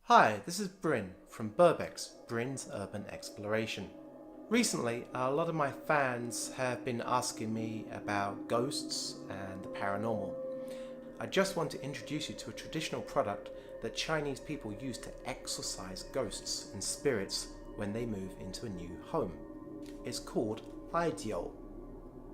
Hi, this is Brin from Burbex, Brin's Urban Exploration. Recently, a lot of my fans have been asking me about ghosts and the paranormal. I just want to introduce you to a traditional product that Chinese people use to exorcise ghosts and spirits when they move into a new home. It's called Aijiu.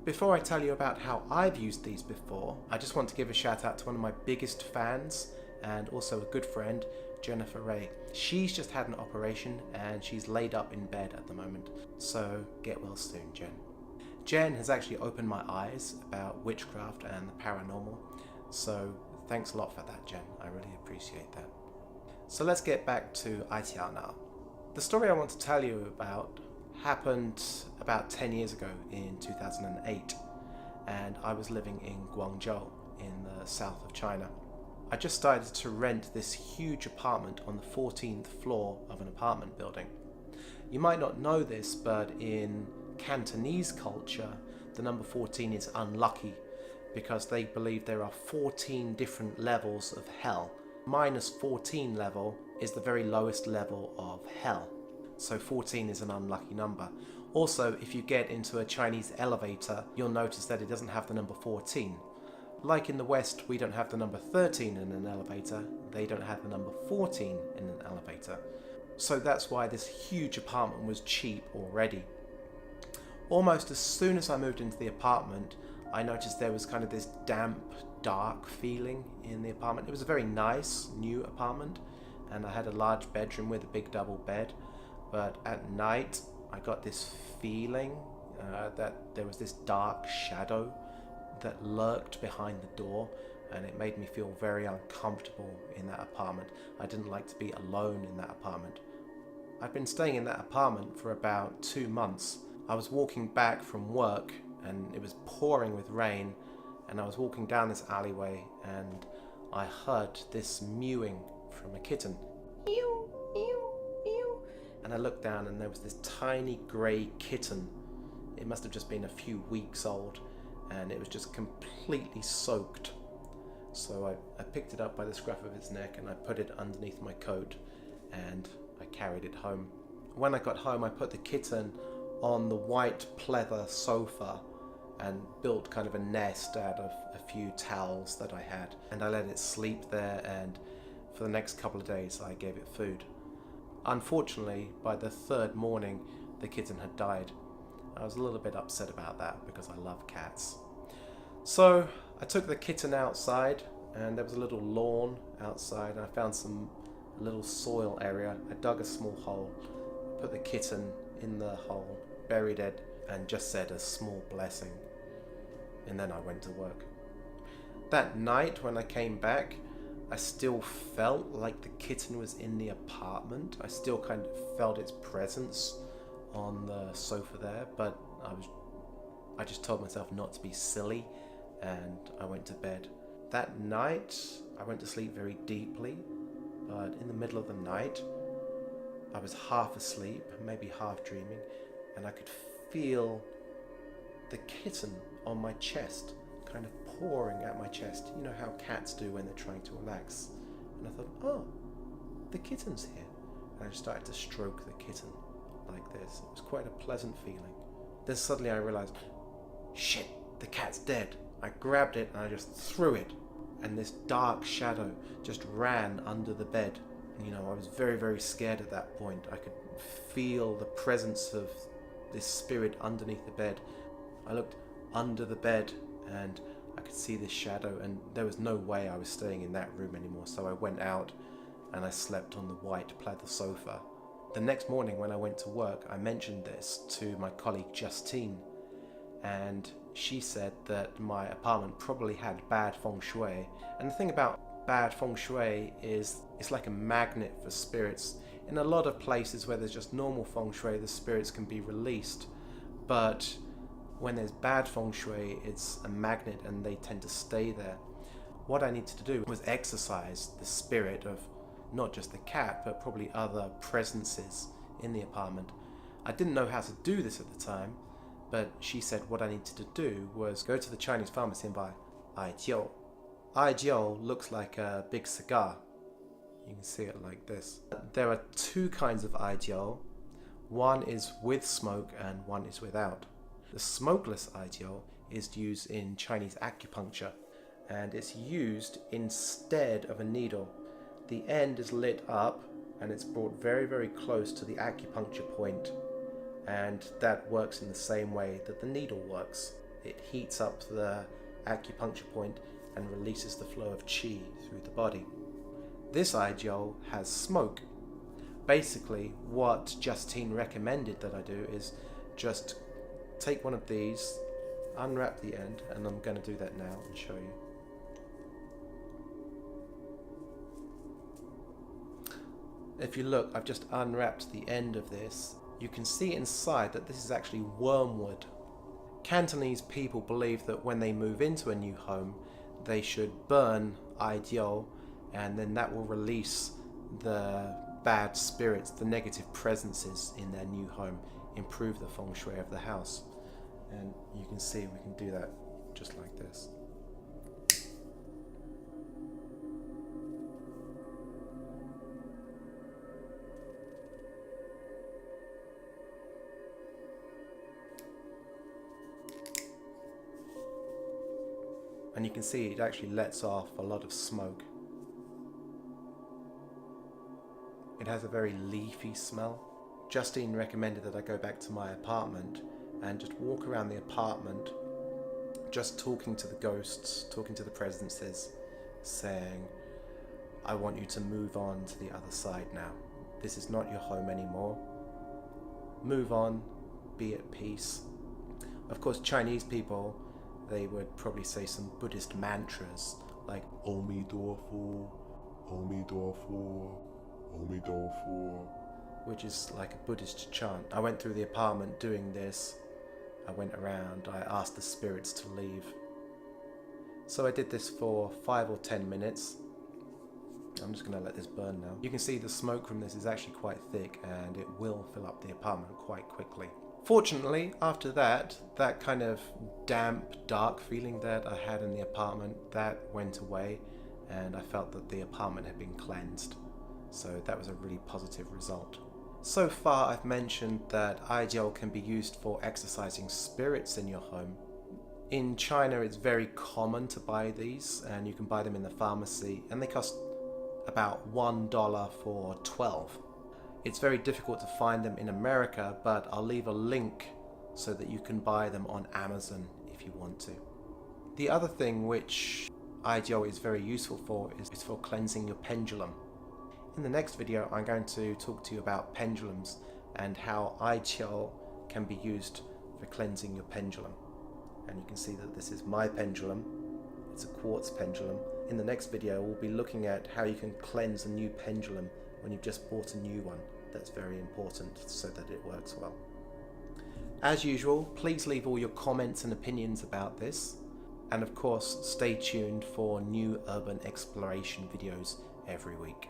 Before I tell you about how I've used these before, I just want to give a shout out to one of my biggest fans and also a good friend, Jennifer Ray. She's just had an operation and she's laid up in bed at the moment. So get well soon, Jen. Jen has actually opened my eyes about witchcraft and the paranormal. So thanks a lot for that, Jen. I really appreciate that. So let's get back to Aijiu now. The story I want to tell you about happened about 10 years ago in 2008, and I was living in Guangzhou in the south of China. I just started to rent this huge apartment on the 14th floor of an apartment building. You might not know this, but in Cantonese culture, the number 14 is unlucky because they believe there are 14 different levels of hell. Minus 14 level is the very lowest level of hell. So 14 is an unlucky number. Also, if you get into a Chinese elevator, you'll notice that it doesn't have the number 14. Like in the West, we don't have the number 13 in an elevator, they don't have the number 14 in an elevator. So that's why this huge apartment was cheap already. Almost as soon as I moved into the apartment, I noticed there was kind of this damp, dark feeling in the apartment. It was a very nice, new apartment, and I had a large bedroom with a big double bed. But at night, I got this feeling that there was this dark shadow that lurked behind the door, and it made me feel very uncomfortable in that apartment. I didn't like to be alone in that apartment. I've been staying in that apartment for about 2 months. I was walking back from work and it was pouring with rain, and I was walking down this alleyway and I heard this mewing from a kitten. Mew, mew, mew. And I looked down and there was this tiny grey kitten. It must have just been a few weeks old, and it was just completely soaked. So I picked it up by the scruff of its neck and I put it underneath my coat and I carried it home. When I got home, I put the kitten on the white pleather sofa and built kind of a nest out of a few towels that I had, and I let it sleep there, and for the next couple of days I gave it food. Unfortunately, by the third morning the kitten had died. I was a little bit upset about that because I love cats. So I took the kitten outside, and there was a little lawn outside, and I found a little soil area. I dug a small hole, put the kitten in the hole, buried it, and just said a small blessing. And then I went to work. That night when I came back, I still felt like the kitten was in the apartment. I still kind of felt its presence on the sofa there, but I just told myself not to be silly, and I went to bed. That night I went to sleep very deeply, but in the middle of the night I was half asleep, maybe half dreaming, and I could feel the kitten on my chest, kind of pawing at my chest. You know how cats do when they're trying to relax. And I thought, oh, the kitten's here. And I just started to stroke the kitten like this. It was quite a pleasant feeling. Then suddenly I realized, shit, the cat's dead. I grabbed it and I just threw it, and this dark shadow just ran under the bed. You know, I was very, very scared at that point. I could feel the presence of this spirit underneath the bed. I looked under the bed and I could see this shadow, and there was no way I was staying in that room anymore. So I went out and I slept on the white pleather sofa. The next morning when I went to work, I mentioned this to my colleague Justine, and she said that my apartment probably had bad feng shui. And the thing about bad feng shui is it's like a magnet for spirits. In a lot of places where there's just normal feng shui, the spirits can be released, but when there's bad feng shui, it's a magnet and they tend to stay there. What I needed to do was exorcise the spirit of not just the cat, but probably other presences in the apartment. I didn't know how to do this at the time, but she said what I needed to do was go to the Chinese pharmacy and buy Aijiu. Aijiu looks like a big cigar. You can see it like this. There are two kinds of Aijiu. One is with smoke and one is without. The smokeless Aijiu is used in Chinese acupuncture, and it's used instead of a needle. The end is lit up and it's brought very, very close to the acupuncture point, and that works in the same way that the needle works. It heats up the acupuncture point and releases the flow of qi through the body. This Aijiu has smoke. Basically, what Justine recommended that I do is just take one of these, unwrap the end, and I'm going to do that now and show you. If you look, I've just unwrapped the end of this. You can see inside that this is actually wormwood. Cantonese people believe that when they move into a new home, they should burn Aijiu, and then that will release the bad spirits, the negative presences in their new home, improve the feng shui of the house. And you can see we can do that just like this. And you can see it actually lets off a lot of smoke. It has a very leafy smell. Justine recommended that I go back to my apartment and just walk around the apartment, just talking to the ghosts, talking to the presences, saying, I want you to move on to the other side now. This is not your home anymore. Move on, be at peace. Of course, Chinese people, they would probably say some Buddhist mantras like Omi Dorfu, Omi Dorfu, Omi Dorfu, which is like a Buddhist chant. I went through the apartment doing this. I went around, I asked the spirits to leave. So I did this for 5 or 10 minutes. I'm just going to let this burn now. You can see the smoke from this is actually quite thick, and it will fill up the apartment quite quickly. Fortunately, after that, that kind of damp, dark feeling that I had in the apartment, that went away, and I felt that the apartment had been cleansed. So that was a really positive result. So far, I've mentioned that Aijiu can be used for exorcising spirits in your home. In China, it's very common to buy these, and you can buy them in the pharmacy, and they cost about $1 for 12. It's very difficult to find them in America, but I'll leave a link so that you can buy them on Amazon if you want to. The other thing which Aijiu is very useful for is for cleansing your pendulum. In the next video, I'm going to talk to you about pendulums and how Aijiu can be used for cleansing your pendulum. And you can see that this is my pendulum. It's a quartz pendulum. In the next video, we'll be looking at how you can cleanse a new pendulum when you've just bought a new one. That's very important so that it works well. As usual, please leave all your comments and opinions about this. And of course, stay tuned for new urban exploration videos every week.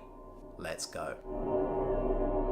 Let's go.